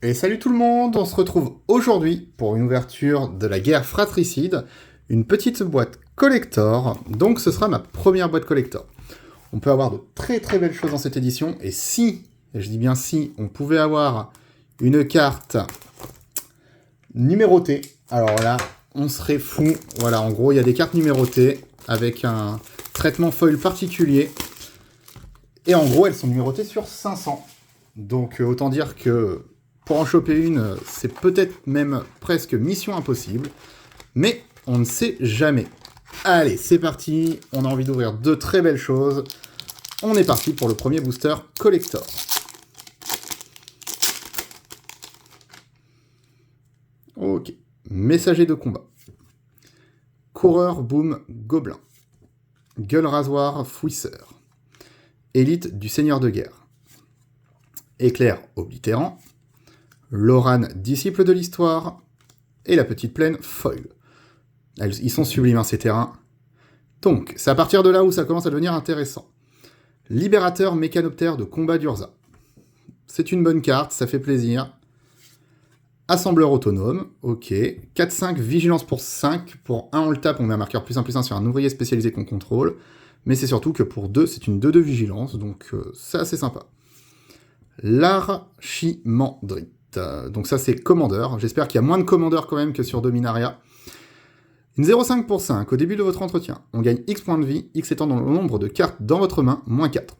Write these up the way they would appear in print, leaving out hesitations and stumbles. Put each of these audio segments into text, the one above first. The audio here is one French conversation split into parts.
Et salut tout le monde, on se retrouve aujourd'hui pour une ouverture de la guerre fratricide, une petite boîte collector, donc ce sera ma première boîte collector. On peut avoir de très très belles choses dans cette édition, et si, et je dis bien si, on pouvait avoir une carte numérotée, alors là, on serait fou. Voilà, en gros, il y a des cartes numérotées avec un traitement foil particulier, et en gros, elles sont numérotées sur 500. Donc autant dire que pour en choper une, c'est peut-être même presque mission impossible, mais on ne sait jamais. Allez, c'est parti, on a envie d'ouvrir de très belles choses. On est parti pour le premier booster collector. Ok, messager de combat. Coureur boom gobelin. Gueule rasoir fouisseur. Élite du seigneur de guerre. Éclair oblitérant. Loran, disciple de l'histoire, et la petite plaine foil. Ils sont sublimes, hein, ces terrains. Donc, c'est à partir de là où ça commence à devenir intéressant. Libérateur mécanoptère de combat d'Urza. C'est une bonne carte, ça fait plaisir. Assembleur autonome, ok. 4-5, vigilance pour 5. Pour 1, on le tape, on met un marqueur +1/+1 sur un ouvrier spécialisé qu'on contrôle. Mais c'est surtout que pour 2, c'est une 2 de vigilance, donc c'est assez sympa. L'Archimandrite. Donc ça c'est commandeur, j'espère qu'il y a moins de commandeurs quand même que sur Dominaria. Une 0,5 pour 5, au début de votre entretien, on gagne X points de vie, X étant dans le nombre de cartes dans votre main, moins 4.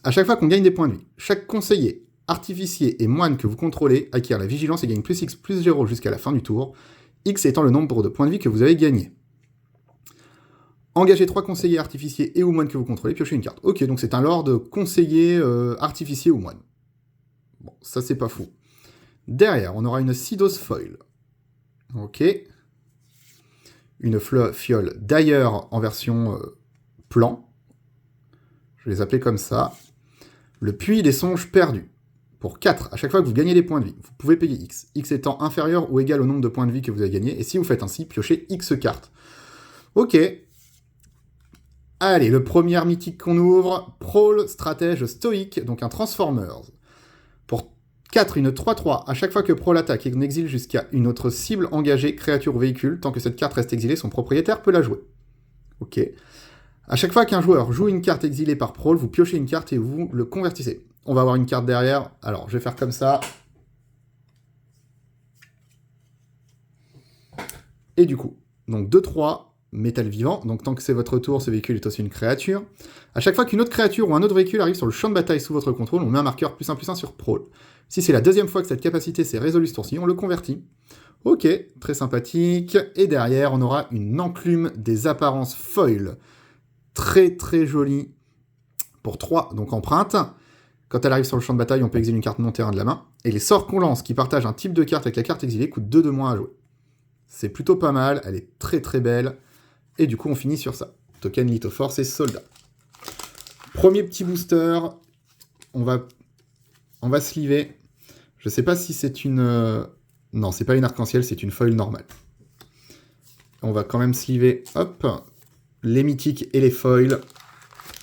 A chaque fois qu'on gagne des points de vie, chaque conseiller, artificier et moine que vous contrôlez acquiert la vigilance et gagne plus X plus 0 jusqu'à la fin du tour, X étant le nombre de points de vie que vous avez gagné. Engagez 3 conseillers, artificiers et ou moines que vous contrôlez, piochez une carte. Ok, donc c'est un lord conseiller, artificier ou moine. Bon, ça c'est pas fou. Derrière, on aura une Sidos Foil. Ok. Une fiole d'ailleurs en version plan. Je vais les appeler comme ça. Le puits des songes perdus. Pour 4, à chaque fois que vous gagnez des points de vie, vous pouvez payer X. X étant inférieur ou égal au nombre de points de vie que vous avez gagné. Et si vous faites ainsi, piochez X cartes. Ok. Allez, le premier mythique qu'on ouvre. Prowl, stratège stoïque, donc un Transformers. Pour 4, une 3-3. À chaque fois que Prowl attaque et qu'on exile jusqu'à une autre cible engagée, créature ou véhicule, tant que cette carte reste exilée, son propriétaire peut la jouer. Ok. À chaque fois qu'un joueur joue une carte exilée par Prowl, vous piochez une carte et vous le convertissez. On va avoir une carte derrière. Alors, je vais faire comme ça. Et du coup, donc 2-3, métal vivant. Donc tant que c'est votre tour, ce véhicule est aussi une créature. À chaque fois qu'une autre créature ou un autre véhicule arrive sur le champ de bataille sous votre contrôle, on met un marqueur +1/+1 sur Prowl. Si c'est la deuxième fois que cette capacité s'est résolue ce tour-ci, on le convertit. Ok, très sympathique. Et derrière, on aura une enclume des apparences foil. Très très jolie. Pour 3, donc empreinte. Quand elle arrive sur le champ de bataille, on peut exiler une carte non terrain de la main. Et les sorts qu'on lance qui partagent un type de carte avec la carte exilée coûtent 2 de moins à jouer. C'est plutôt pas mal, elle est très très belle. Et du coup, on finit sur ça. Token Lithoforce et Soldat. Premier petit booster. On va sleever. Je sais pas si c'est une... Non, c'est pas une arc-en-ciel, c'est une foil normale. On va quand même sleever, hop, les mythiques et les foils.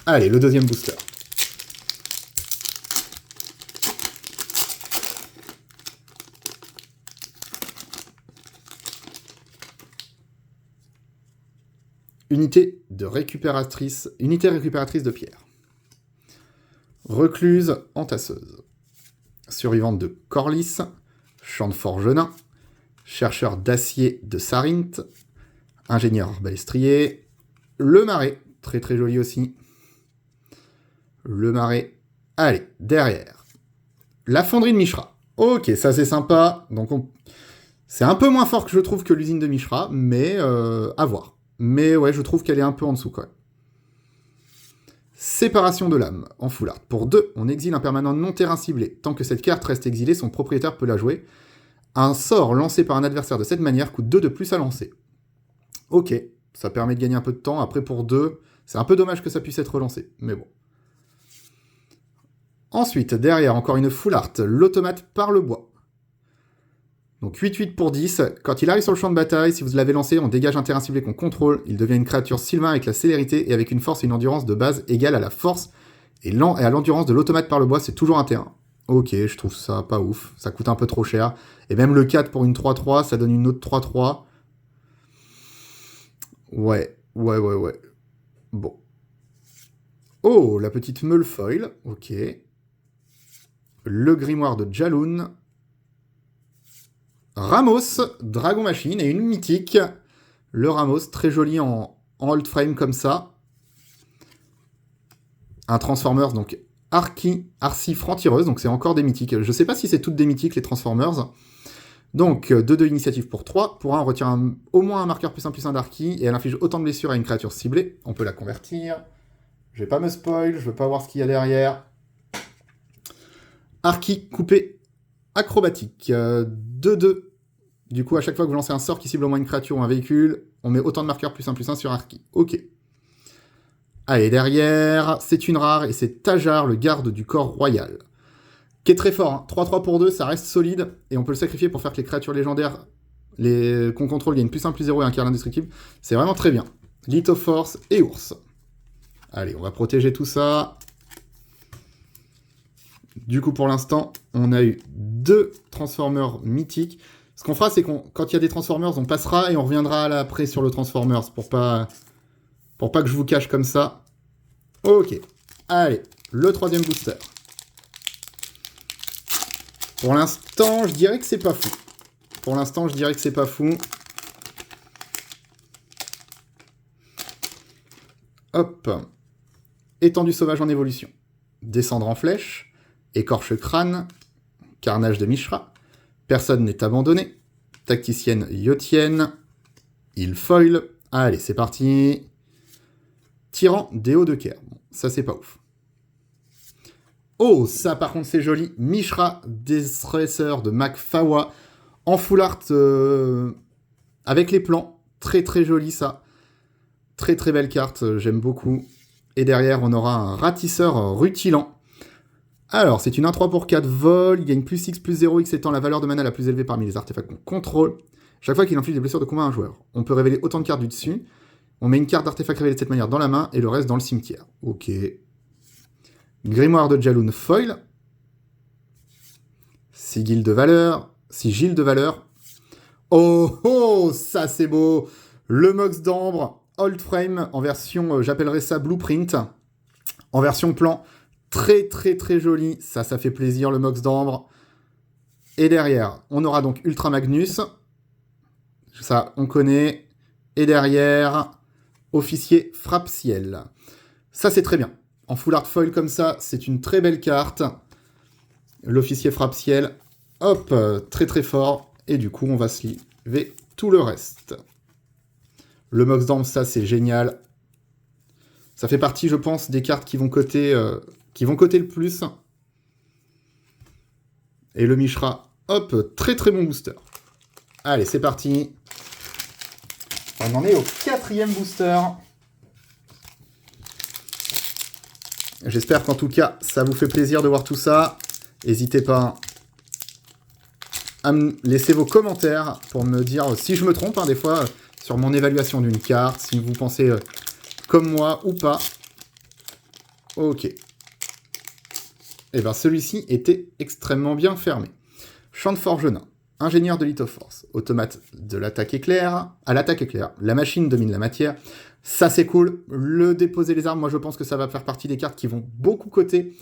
Allez, le deuxième booster. Unité récupératrice de pierre. Recluse entasseuse. Survivante de Corlys, champ de forge nain, chercheur d'acier de Sarint, ingénieur balestrier, le marais, très très joli aussi. Le marais. Allez, derrière. La fonderie de Mishra. Ok, ça c'est sympa. Donc c'est un peu moins fort que je trouve que l'usine de Mishra, mais à voir. Mais ouais, je trouve qu'elle est un peu en dessous quand même. Séparation de l'âme, en full art. Pour 2, on exile un permanent non terrain ciblé. Tant que cette carte reste exilée, son propriétaire peut la jouer. Un sort lancé par un adversaire de cette manière coûte 2 de plus à lancer. Ok, ça permet de gagner un peu de temps. Après, pour 2, c'est un peu dommage que ça puisse être relancé, mais bon. Ensuite, derrière, encore une full art, l'automate par le bois. Donc 8-8 pour 10. Quand il arrive sur le champ de bataille, si vous l'avez lancé, on dégage un terrain ciblé qu'on contrôle. Il devient une créature sylvain avec la célérité et avec une force et une endurance de base égale à la force et à l'endurance de l'automate par le bois, c'est toujours un terrain. Ok, je trouve ça pas ouf. Ça coûte un peu trop cher. Et même le 4 pour une 3-3, ça donne une autre 3-3. Ouais. Bon. Oh, la petite meule foil. Ok. Le grimoire de Jaloun. Ramos, Dragon Machine et une mythique. Le Ramos, très joli en hold frame comme ça. Un Transformers, donc Arcy Franc-Tireuse, donc c'est encore des mythiques. Je sais pas si c'est toutes des mythiques les Transformers. Donc 2 initiative pour 3. Pour 1, on retire au moins un marqueur +1/+1 d'Arcy et elle inflige autant de blessures à une créature ciblée. On peut la convertir. Je vais pas me spoil, je veux pas voir ce qu'il y a derrière. Arcy coupé acrobatique. 2-2. Du coup, à chaque fois que vous lancez un sort qui cible au moins une créature ou un véhicule, on met autant de marqueurs +1/+1 sur Arcy. Ok. Allez, derrière, c'est une rare et c'est Tajar, le garde du corps royal. Qui est très fort, hein. 3-3 pour 2, ça reste solide, et on peut le sacrifier pour faire que les créatures légendaires qu'on contrôle gagnent +1/+0 et un cœur indestructible. C'est vraiment très bien. Lithoforce et ours. Allez, on va protéger tout ça. Du coup, pour l'instant, on a eu 2 Transformers mythiques. Ce qu'on fera, c'est quand il y a des Transformers, on passera et on reviendra après sur le Transformers pour pas que je vous cache comme ça. Ok. Allez, le 3e booster. Pour l'instant, je dirais que c'est pas fou. Hop. Étendue sauvage en évolution. Descendre en flèche. Écorche crâne. Carnage de Mishra. Personne n'est abandonné. Tacticienne Yotienne. Il foil. Allez, c'est parti. Tyran des hauts de Caire. Bon, ça, c'est pas ouf. Oh, ça, par contre, c'est joli. Mishra, Destresseur de Macfawa. En full art avec les plans. Très, très joli, ça. Très, très belle carte. J'aime beaucoup. Et derrière, on aura un Ratisseur rutilant. Alors, c'est une 1-3 pour 4 vol. Il gagne +6/+0, X étant la valeur de mana la plus élevée parmi les artefacts qu'on contrôle. Chaque fois qu'il inflige des blessures de combat à un joueur. On peut révéler autant de cartes du dessus. On met une carte d'artefact révélée de cette manière dans la main et le reste dans le cimetière. Ok. Grimoire de Jaloun foil. Sigil de valeur. Oh, ça c'est beau. Le Mox d'Ambre, Old Frame, en version, j'appellerais ça Blueprint. En version plan, très très très joli. Ça fait plaisir, le Mox d'Ambre. Et derrière, on aura donc Ultra Magnus. Ça, on connaît. Et derrière, Officier Frappe-Ciel. Ça, c'est très bien. En full art foil comme ça, c'est une très belle carte. L'Officier Frappe-Ciel. Hop, très très fort. Et du coup, on va sliver tout le reste. Le Mox d'Ambre, ça, c'est génial. Ça fait partie, je pense, des cartes qui vont coter le plus. Et le Mishra, hop, très très bon booster. Allez, c'est parti. On en est au 4e booster. J'espère qu'en tout cas, ça vous fait plaisir de voir tout ça. N'hésitez pas à me laisser vos commentaires pour me dire si je me trompe, des fois, sur mon évaluation d'une carte, si vous pensez comme moi ou pas. Ok. Et bien, celui-ci était extrêmement bien fermé. Champ de forge nain. Ingénieur de Lithoforce, automate de l'attaque éclair, à l'attaque éclair, la machine domine la matière, ça c'est cool, le déposer les armes, moi je pense que ça va faire partie des cartes qui vont beaucoup coter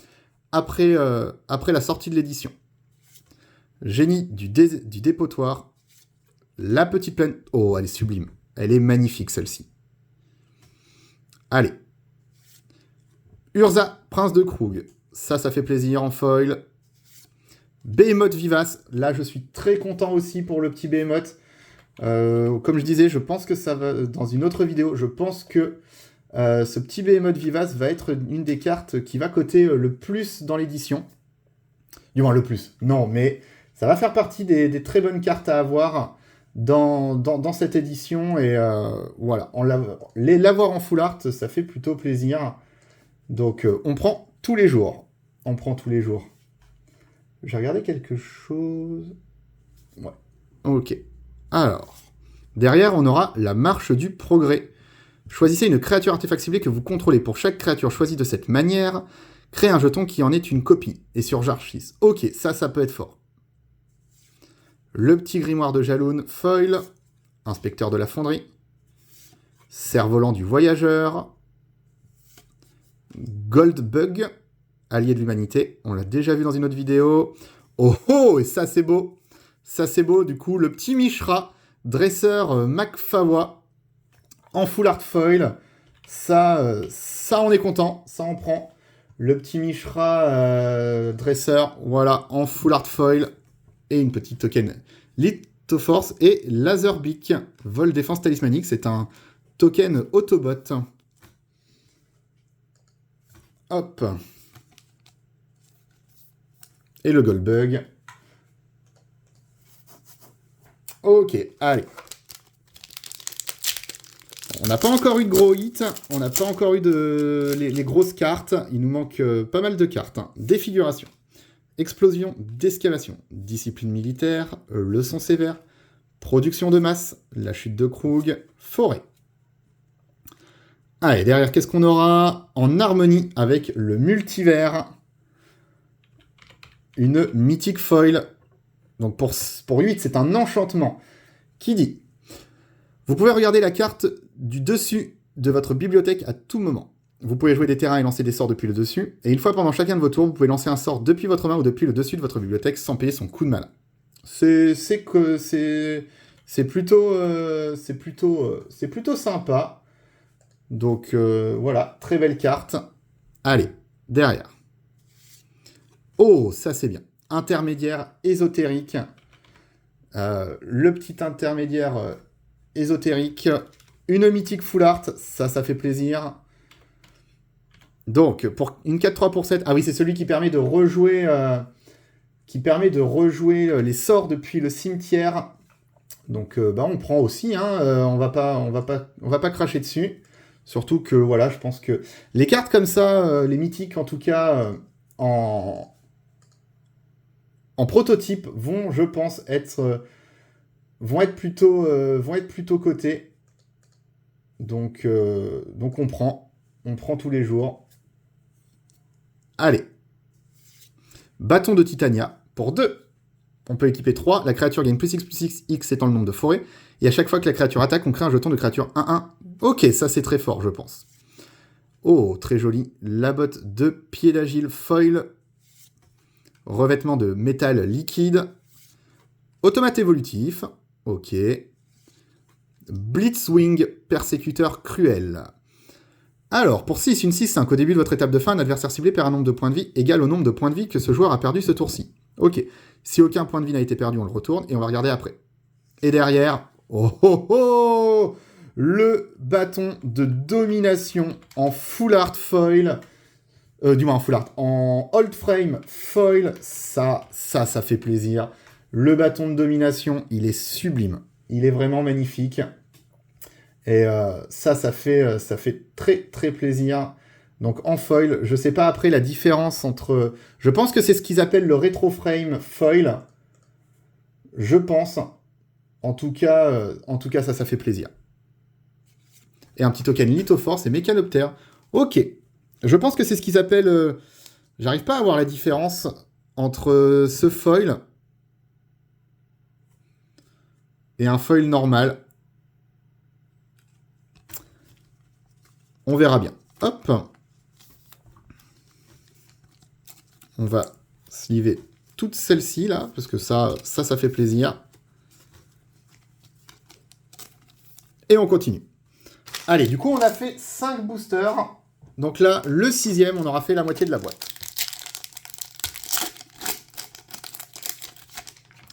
après la sortie de l'édition. Génie du dépotoir, la petite plaine, oh elle est sublime, elle est magnifique celle-ci. Allez. Urza, prince de Krug, ça fait plaisir en foil. Behemoth Vivace, là je suis très content aussi pour le petit Behemoth. Comme je disais, je pense que ça va, dans une autre vidéo, je pense que ce petit Behemoth Vivace va être une des cartes qui va coter le plus dans l'édition. Du moins le plus, non, mais ça va faire partie des très bonnes cartes à avoir dans cette édition. Et voilà, l'avoir en full art, ça fait plutôt plaisir. Donc on prend tous les jours. J'ai regardé quelque chose. Ouais. Ok. Alors, derrière, on aura la marche du progrès. Choisissez une créature artefact ciblée que vous contrôlez. Pour chaque créature choisie de cette manière, Créez un jeton qui en est une copie, et sur Jarchis. Ok, ça peut être fort. Le petit grimoire de Jaloun, foil, inspecteur de la fonderie, cerf-volant du voyageur, Goldbug, allié de l'humanité, on l'a déjà vu dans une autre vidéo. Oh, et ça c'est beau. Ça c'est beau, du coup, le petit Mishra, dresseur Macfawa, en full art foil. Ça on est content, ça on prend. Le petit Mishra dresseur, voilà, en full art foil. Et une petite token Lithoforce et Laserbeak, vol défense talismanique. C'est un token Autobot. Hop. Et le Goldbug. Ok, allez. On n'a pas encore eu de gros hits, on n'a pas encore eu les grosses cartes. Il nous manque pas mal de cartes. Défiguration, explosion d'excavation, discipline militaire, leçon sévère, production de masse, la chute de Krug, forêt. Allez, derrière, qu'est-ce qu'on aura? En harmonie avec le multivers, une mythique foil. Donc pour 8, c'est un enchantement qui dit: vous pouvez regarder la carte du dessus de votre bibliothèque à tout moment. Vous pouvez jouer des terrains et lancer des sorts depuis le dessus, et une fois pendant chacun de vos tours, vous pouvez lancer un sort depuis votre main ou depuis le dessus de votre bibliothèque sans payer son coût de mana. C'est plutôt sympa. Donc voilà, très belle carte. Allez, derrière. Oh, ça c'est bien. Intermédiaire ésotérique. Le petit intermédiaire ésotérique. Une mythique full art, ça fait plaisir. Donc, pour une 4-3 pour 7, ah oui, c'est celui qui permet de rejouer, les sorts depuis le cimetière. Donc, on prend aussi, hein, on va pas cracher dessus. Surtout que, voilà, je pense que les cartes comme ça, les mythiques en tout cas, en prototype, vont, je pense, être plutôt cotées. Donc on prend tous les jours. Allez. Bâton de Titania pour 2. On peut équiper 3. La créature gagne plus X, X étant le nombre de forêts. Et à chaque fois que la créature attaque, on crée un jeton de créature 1-1. Ok, ça c'est très fort, je pense. Oh, très joli. La botte de pied d'agile foil. Revêtement de métal liquide. Automate évolutif. Ok. Blitzwing, persécuteur cruel. Alors, pour 6, une 6-5, au début de votre étape de fin, un adversaire ciblé perd un nombre de points de vie égal au nombre de points de vie que ce joueur a perdu ce tour-ci. Ok. Si aucun point de vie n'a été perdu, on le retourne et on va regarder après. Et derrière, le bâton de domination en full art foil. En full art. En old frame foil, ça fait plaisir. Le bâton de domination, il est sublime. Il est vraiment magnifique. Et ça fait très très plaisir. Donc en foil, je sais pas après la différence entre... Je pense que c'est ce qu'ils appellent le retro frame foil. Je pense. En tout cas, ça fait plaisir. Et un petit token Lithoforce et Mécanoptère. Ok. Je pense que c'est ce qu'ils appellent... J'arrive pas à voir la différence entre ce foil et un foil normal. On verra bien. Hop. On va sleever toutes celles-ci, là, parce que ça fait plaisir. Et on continue. Allez, du coup, on a fait 5 boosters. Donc là, le 6e, on aura fait la moitié de la boîte.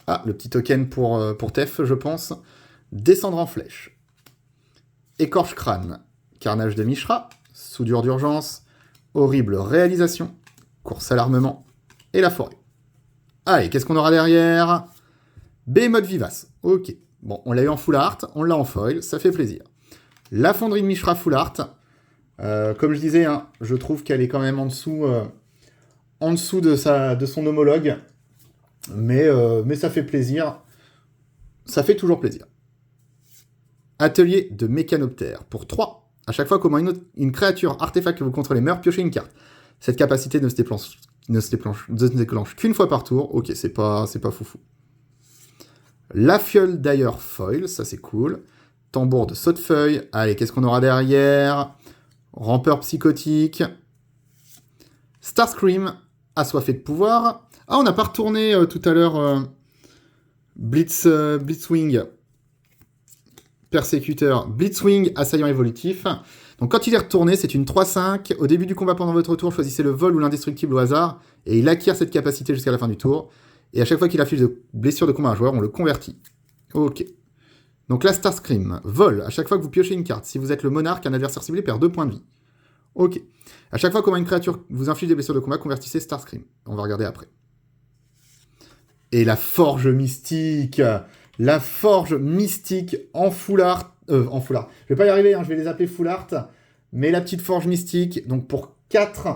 Ah, le petit token pour Tef, je pense. Descendre en flèche. Écorche crâne. Carnage de Mishra. Soudure d'urgence. Horrible réalisation. Course à l'armement. Et la forêt. Allez, qu'est-ce qu'on aura derrière? Behemoth vivace. Ok. Bon, on l'a eu en full art. On l'a en foil. Ça fait plaisir. La fonderie de Mishra full art. Comme je disais, hein, je trouve qu'elle est quand même en dessous de son homologue. Mais ça fait plaisir. Ça fait toujours plaisir. Atelier de Mécanoptère pour 3. À chaque fois qu'au moins une créature artefact que vous contrôlez meurt, piochez une carte. Cette capacité ne se déclenche qu'une fois par tour. Ok, c'est pas foufou. La fiole d'ailleurs foil, ça c'est cool. Tambour de saute-feuille. Allez, qu'est-ce qu'on aura derrière? Rampeur psychotique. Starscream, assoiffé de pouvoir. Ah, on n'a pas retourné tout à l'heure Blitzwing, persécuteur. Blitzwing, assaillant évolutif. Donc quand il est retourné, c'est une 3-5. Au début du combat pendant votre tour, choisissez le vol ou l'indestructible au hasard. Et il acquiert cette capacité jusqu'à la fin du tour. Et à chaque fois qu'il affiche de blessure de combat à un joueur, on le convertit. Ok. Donc la Starscream, vol. À chaque fois que vous piochez une carte, si vous êtes le monarque, un adversaire ciblé perd 2 points de vie. Ok. À chaque fois qu'une créature vous inflige des blessures de combat, convertissez Starscream. On va regarder après. Et la forge mystique. La forge mystique en full art. En full art. Je vais pas y arriver, je vais les appeler full art. Mais la petite forge mystique, donc pour 4,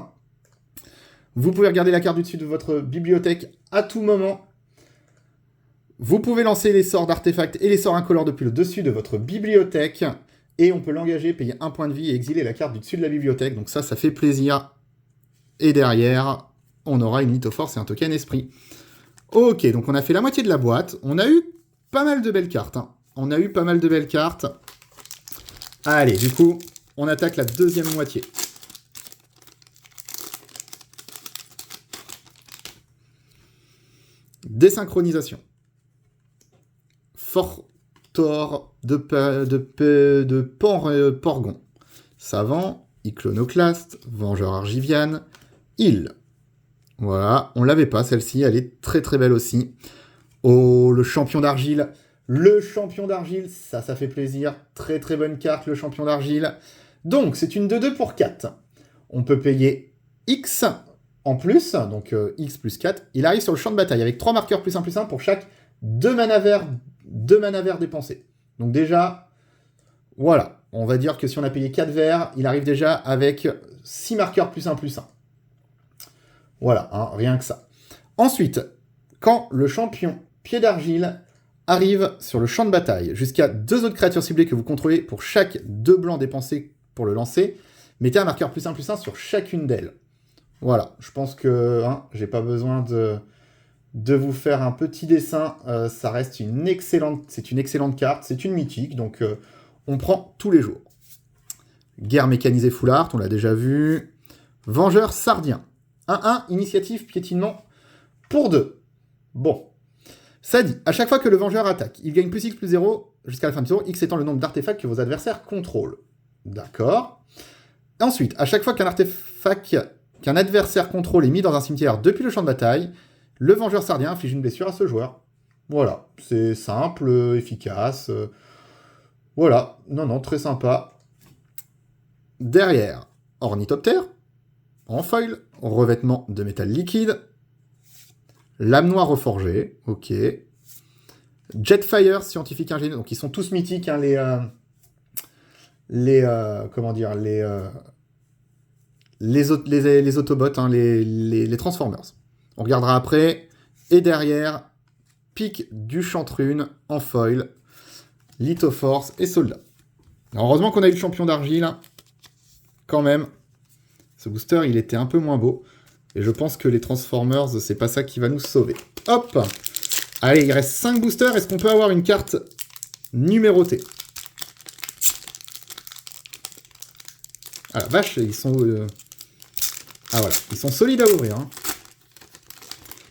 vous pouvez regarder la carte du dessus de votre bibliothèque à tout moment. Vous pouvez lancer les sorts d'artefacts et les sorts incolores depuis le dessus de votre bibliothèque. Et on peut l'engager, payer 1 point de vie et exiler la carte du dessus de la bibliothèque. Donc ça fait plaisir. Et derrière, on aura une lithoforce et un token esprit. Ok, donc on a fait la moitié de la boîte. On a eu pas mal de belles cartes. On a eu pas mal de belles cartes. Allez, du coup, on attaque la deuxième moitié. Désynchronisation. Fortor de Porgon. Savant, Iconoclaste, Vengeur Argivian, Heal. Voilà, on l'avait pas celle-ci, elle est très très belle aussi. Oh, le champion d'argile. Le champion d'argile, ça fait plaisir. Très très bonne carte, le champion d'argile. Donc, c'est une 2-2 pour 4. On peut payer X en plus, donc X plus 4. Il arrive sur le champ de bataille avec 3 marqueurs plus 1 pour chaque 2 mana verts dépensés. Donc déjà, voilà. On va dire que si on a payé 4 verts, il arrive déjà avec 6 marqueurs plus 1. Voilà, rien que ça. Ensuite, quand le champion pied d'argile arrive sur le champ de bataille, jusqu'à 2 autres créatures ciblées que vous contrôlez pour chaque 2 blancs dépensés pour le lancer, mettez un marqueur plus 1 sur chacune d'elles. Voilà, je pense que j'ai pas besoin de vous faire un petit dessin. Ça reste c'est une excellente carte, c'est une mythique, donc on prend tous les jours. Guerre mécanisée full art, on l'a déjà vu. Vengeur sardien. 1-1, initiative piétinement pour 2. Bon. Ça dit, à chaque fois que le Vengeur attaque, il gagne plus X plus 0 jusqu'à la fin du tour, X étant le nombre d'artefacts que vos adversaires contrôlent. D'accord. Ensuite, à chaque fois qu'un artefact qu'un adversaire contrôle est mis dans un cimetière depuis le champ de bataille, le Vengeur sardien inflige une blessure à ce joueur. Voilà, c'est simple, efficace. Voilà, non, très sympa. Derrière, Ornithoptère, en foil, revêtement de métal liquide, lame noire reforgée, ok. Jetfire, scientifique ingénieux, donc ils sont tous mythiques, les Autobots, les Transformers. On regardera après. Et derrière, pic du Chantrune en foil, Lithoforce et Soldat. Alors, heureusement qu'on a eu le champion d'argile, quand même. Ce booster, il était un peu moins beau. Et je pense que les Transformers, c'est pas ça qui va nous sauver. Hop! Allez, il reste 5 boosters. Est-ce qu'on peut avoir une carte numérotée? Ah la vache, ils sont... Ah voilà, ils sont solides à ouvrir.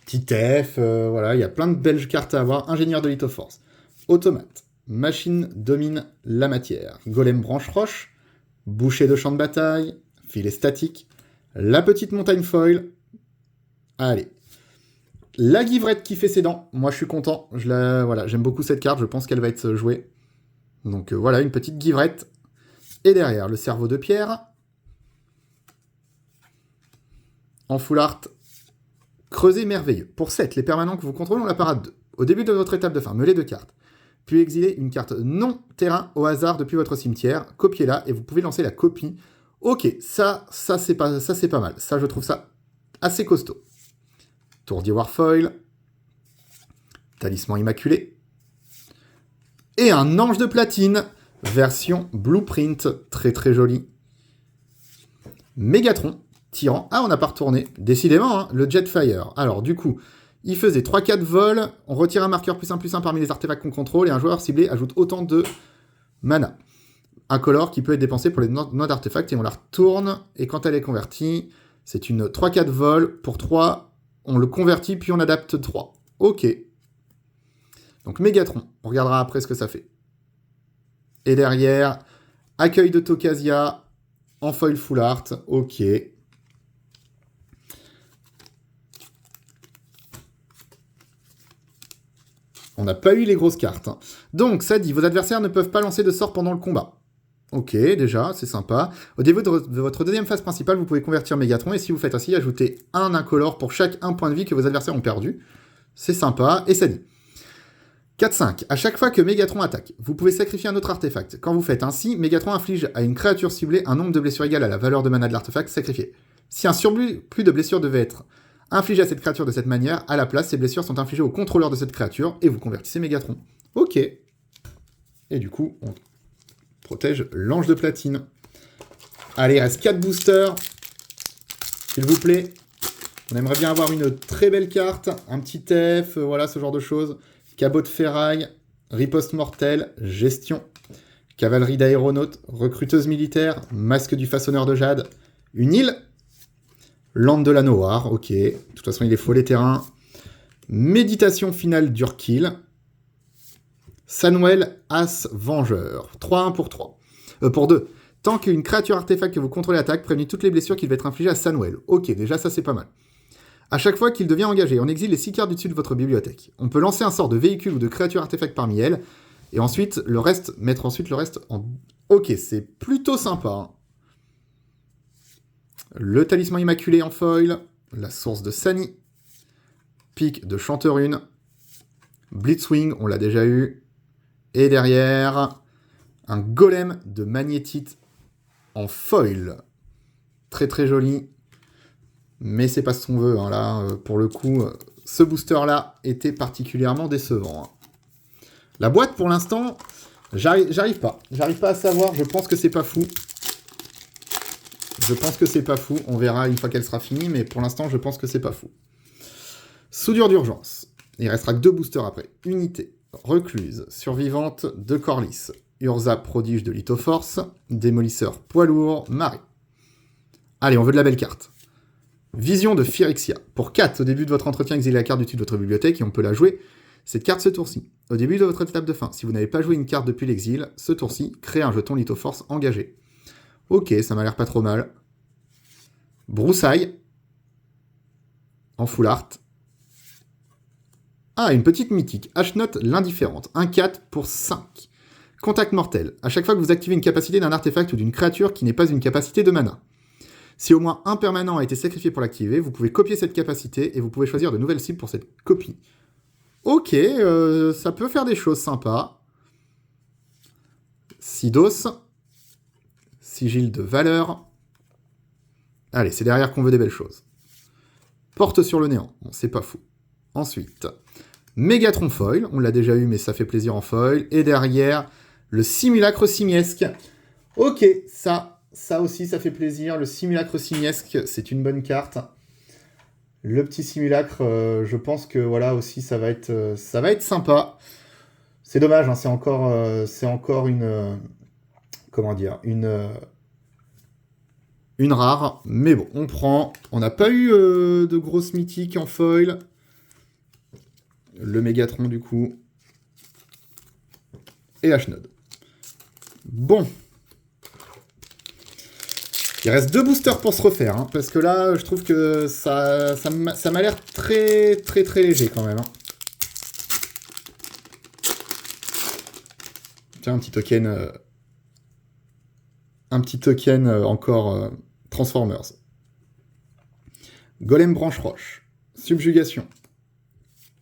Petit F, voilà, il y a plein de belles cartes à avoir. Ingénieur de Lithoforce. Automate. Machine domine la matière. Golem branche roche. Boucher de champ de bataille. Filet statique. La petite montagne foil. Allez. La givrette qui fait ses dents. Moi, je suis content. Voilà, j'aime beaucoup cette carte. Je pense qu'elle va être jouée. Donc voilà, une petite givrette. Et derrière, le cerveau de pierre. En full art. Creuset merveilleux. Pour 7, les permanents que vous contrôlez ont la parade 2. Au début de votre étape de fin, mêlez 2 cartes. Puis exilez une carte non-terrain au hasard depuis votre cimetière. Copiez-la et vous pouvez lancer la copie. Ok, ça c'est pas mal. Ça, je trouve ça assez costaud. Tourdi Warfoil. Talisman immaculé. Et un ange de platine. Version blueprint. Très très joli. Mégatron. Tyran. Ah, on n'a pas retourné. Décidément, hein, le Jetfire. Alors, du coup, il faisait 3-4 vols, on retire un marqueur +1/+1 parmi les artefacts qu'on contrôle, et un joueur ciblé ajoute autant de mana. Incolore qui peut être dépensé pour les noix d'artefacts, et on la retourne, et quand elle est convertie, c'est une 3-4 vols, pour 3, on le convertit, puis on adapte 3. Ok. Donc Mégatron, on regardera après ce que ça fait. Et derrière, accueil de Tokasia, en foil full art, ok. On n'a pas eu les grosses cartes. Hein. Donc, ça dit, vos adversaires ne peuvent pas lancer de sorts pendant le combat. Ok, déjà, c'est sympa. Au début de votre deuxième phase principale, vous pouvez convertir Mégatron, et si vous faites ainsi, ajoutez un incolore pour chaque 1 point de vie que vos adversaires ont perdu. C'est sympa, et ça dit. 4-5. À chaque fois que Mégatron attaque, vous pouvez sacrifier un autre artefact. Quand vous faites ainsi, Mégatron inflige à une créature ciblée un nombre de blessures égal à la valeur de mana de l'artefact sacrifié. Si un surplus de blessures devait être infligé à cette créature de cette manière, à la place, ces blessures sont infligées au contrôleur de cette créature, et vous convertissez Mégatron. Ok. Et du coup, on protège l'ange de platine. Allez, il reste 4 boosters. S'il vous plaît. On aimerait bien avoir une très belle carte, un petit F, voilà, ce genre de choses. Cabot de ferraille, riposte mortelle, gestion, cavalerie d'aéronautes, recruteuse militaire, masque du façonneur de jade, une île, lande de la Noire, ok, de toute façon il est faux les terrains, méditation finale d'Urkill, Sanuel As Vengeur, 3-1 pour 3, pour 2. Tant qu'une créature artefact que vous contrôlez attaque, prévenez toutes les blessures qu'il va être infligées à Sanuel. Ok, déjà ça c'est pas mal. À chaque fois qu'il devient engagé, on exile les 6 cartes du dessus de votre bibliothèque. On peut lancer un sort de véhicule ou de créature artefact parmi elles, et ensuite mettre ensuite le reste en... Ok, c'est plutôt sympa. Hein. Le talisman immaculé en foil, la source de Sani, pic de Chanterune, Blitzwing, on l'a déjà eu, et derrière, un golem de magnétite en foil. Très très joli. Mais c'est pas ce qu'on veut, hein, là, pour le coup, ce booster-là était particulièrement décevant. Hein. La boîte, pour l'instant, j'arrive pas à savoir, je pense que c'est pas fou. On verra une fois qu'elle sera finie, mais pour l'instant, je pense que c'est pas fou. Soudure d'urgence, il restera que 2 boosters après. Unité, recluse, survivante de Corlys, Urza, prodige de Lithoforce, démolisseur poids lourd, Marie. Allez, on veut de la belle carte. Vision de Phyrexia. Pour 4, au début de votre entretien, exilez la carte du dessus de votre bibliothèque et on peut la jouer. Cette carte ce tour-ci. Au début de votre étape de fin, si vous n'avez pas joué une carte depuis l'exil, ce tour-ci, créez un jeton Lithoforce engagé. Ok, ça m'a l'air pas trop mal. Broussaille. En full art. Ah, une petite mythique. H-Note l'indifférente. 1-4 pour 5. Contact mortel. À chaque fois que vous activez une capacité d'un artefact ou d'une créature qui n'est pas une capacité de mana. Si au moins un permanent a été sacrifié pour l'activer, vous pouvez copier cette capacité et vous pouvez choisir de nouvelles cibles pour cette copie. Ok, ça peut faire des choses sympas. Sidos. Sigil de valeur. Allez, c'est derrière qu'on veut des belles choses. Porte sur le néant. Bon, c'est pas fou. Ensuite, Mégatron foil. On l'a déjà eu, mais ça fait plaisir en foil. Et derrière, le simulacre simiesque. Ok, ça aussi, ça fait plaisir. Le simulacre simiesque, c'est une bonne carte. Le petit simulacre, je pense que voilà aussi, ça va être sympa. C'est dommage, hein, c'est encore une... comment dire, une rare. Mais bon, on prend. On n'a pas eu de grosses mythiques en foil. Le Mégatron, du coup. Et H-Node. Bon. Il reste 2 boosters pour se refaire, hein, parce que là, je trouve que ça m'a l'air très, très, très léger, quand même. Hein. Tiens, un petit token encore Transformers. Golem branche roche. Subjugation.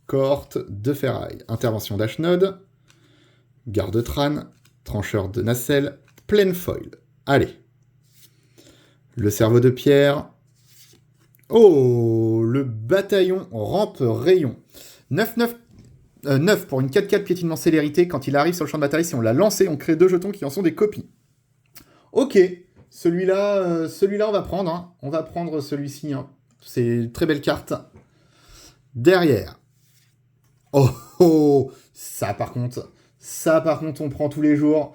Cohorte de ferraille. Intervention d'H-Node. Garde Tran. Trancheur de nacelle. Pleine foil. Allez. Le cerveau de pierre. Oh, le bataillon rampe rayon. 9 pour une 4-4 piétinement célérité. Quand il arrive sur le champ de bataille, si on l'a lancé, on crée 2 jetons qui en sont des copies. Ok, Celui-là, on va prendre. Hein. On va prendre celui-ci. Hein. C'est une très belle carte. Derrière. Oh, oh, ça par contre, on prend tous les jours.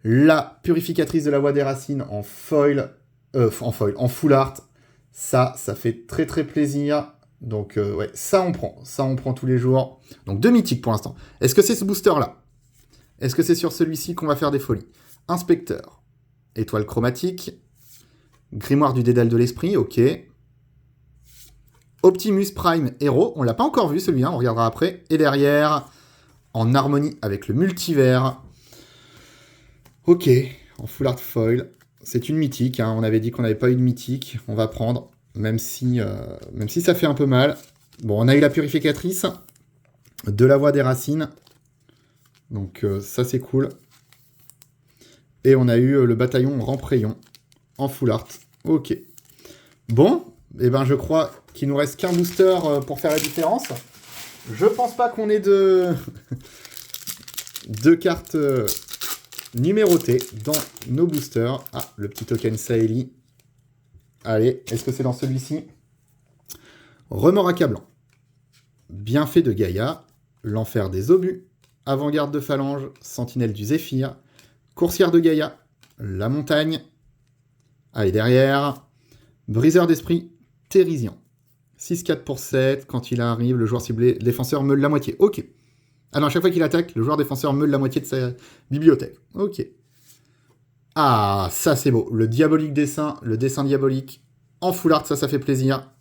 La purificatrice de la voie des racines en foil, en full art. Ça fait très très plaisir. Donc ouais, ça on prend tous les jours. Donc 2 mythiques pour l'instant. Est-ce que c'est ce booster-là? Est-ce que c'est sur celui-ci qu'on va faire des folies? Inspecteur. Étoile chromatique. Grimoire du dédale de l'esprit, ok. Optimus Prime Hero, on l'a pas encore vu celui-là, on regardera après. Et derrière, en harmonie avec le multivers. Ok, en full art foil. C'est une mythique, hein. On avait dit qu'on n'avait pas eu de mythique. On va prendre, même si ça fait un peu mal. Bon, on a eu la purificatrice de la voie des racines. Donc ça c'est cool. Et on a eu le bataillon Ramprayon en full art. Ok. Bon, et ben je crois qu'il nous reste qu'un booster pour faire la différence. Je pense pas qu'on ait deux cartes numérotées dans nos boosters. Ah, le petit token Saeli. Allez, est-ce que c'est dans celui-ci? Remords accablant. Bienfait de Gaïa. L'enfer des obus. Avant-garde de phalange. Sentinelle du Zéphyr. Coursière de Gaïa. La montagne. Allez, derrière. Briseur d'esprit. Térisian. 6-4 pour 7. Quand il arrive, le joueur ciblé, le défenseur meule la moitié. Ok. Ah non, à chaque fois qu'il attaque, le joueur défenseur meule la moitié de sa bibliothèque. Ok. Ah, ça c'est beau. Le diabolique dessin, le dessin diabolique. En full art, ça fait plaisir.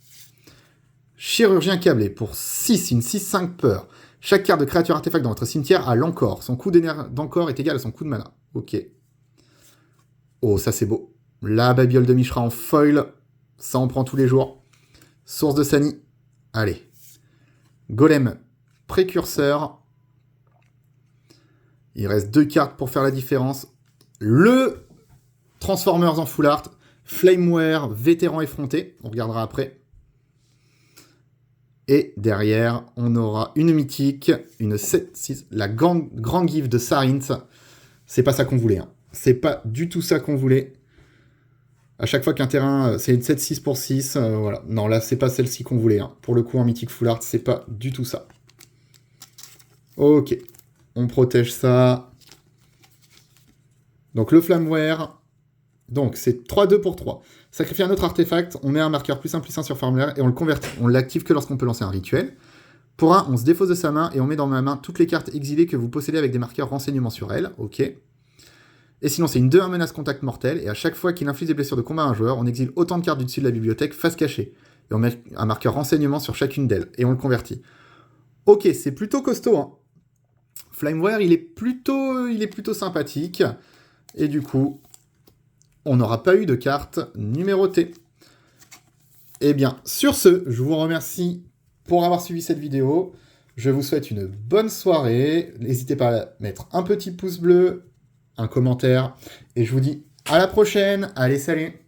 Chirurgien câblé pour 6, une 6-5 peur. Chaque carte de créature artefact dans votre cimetière a l'encore. Son coût d'encore est égal à son coût de mana. Ok. Oh, ça c'est beau. La babiole de Mishra en foil. Ça on prend tous les jours. Source de Sani. Allez. Golem précurseur. Il reste 2 cartes pour faire la différence. Le Transformers en full art. Flameware, vétéran effronté. On regardera après. Et derrière, on aura une mythique, une 7-6, la grande gif de Sarint. C'est pas ça qu'on voulait. Hein. C'est pas du tout ça qu'on voulait. À chaque fois qu'un terrain, c'est une 7-6 pour 6, voilà. Non, là, c'est pas celle-ci qu'on voulait. Hein. Pour le coup, en mythique full art, c'est pas du tout ça. Ok. On protège ça. Donc, le Flameware. Donc, c'est 3-2 pour 3. Sacrifier un autre artefact, on met un marqueur +1/+1 sur formulaire et on le convertit. On l'active que lorsqu'on peut lancer un rituel. Pour 1, on se défausse de sa main et on met dans ma main toutes les cartes exilées que vous possédez avec des marqueurs renseignements sur elles. Ok. Et sinon, c'est une 2-1 menace contact mortel. Et à chaque fois qu'il inflige des blessures de combat à un joueur, on exile autant de cartes du dessus de la bibliothèque face cachée. Et on met un marqueur renseignement sur chacune d'elles. Et on le convertit. Ok, c'est plutôt costaud. Hein. Flameware, il est plutôt sympathique. Et du coup, on n'aura pas eu de carte numérotée. Eh bien, sur ce, je vous remercie pour avoir suivi cette vidéo. Je vous souhaite une bonne soirée. N'hésitez pas à mettre un petit pouce bleu, un commentaire. Et je vous dis à la prochaine. Allez, salut!